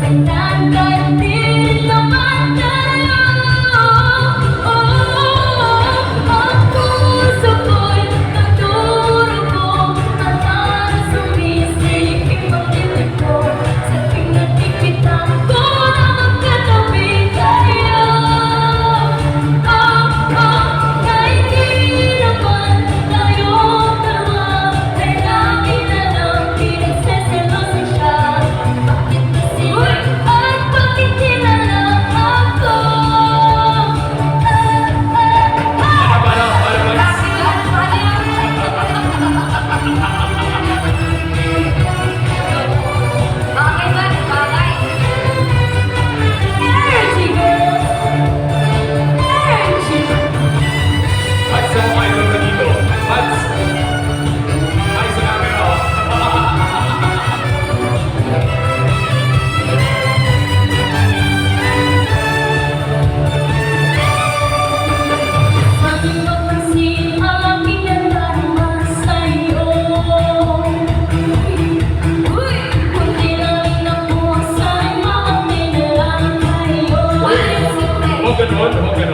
Kahit di naman tayo, ang puso ko'y nagdurugo at parang sumisiping ang tinig ko sa tuwing natikitan ko na magkatabi tayo. Kahit di naman tayo dalawa, ay lagi na lang pinagseselosan siya. Bakit kasi at bakit di na lang ako? Energy girl! Energy! Mads, ako kayo na dito. Mads! Ay, sa camera. Sabi mo kasi ang aking nadarama sa'yo. Kunti lang ang buwan sa'yo, maamin na lang tayo. Huwag ganun, huwag ganun.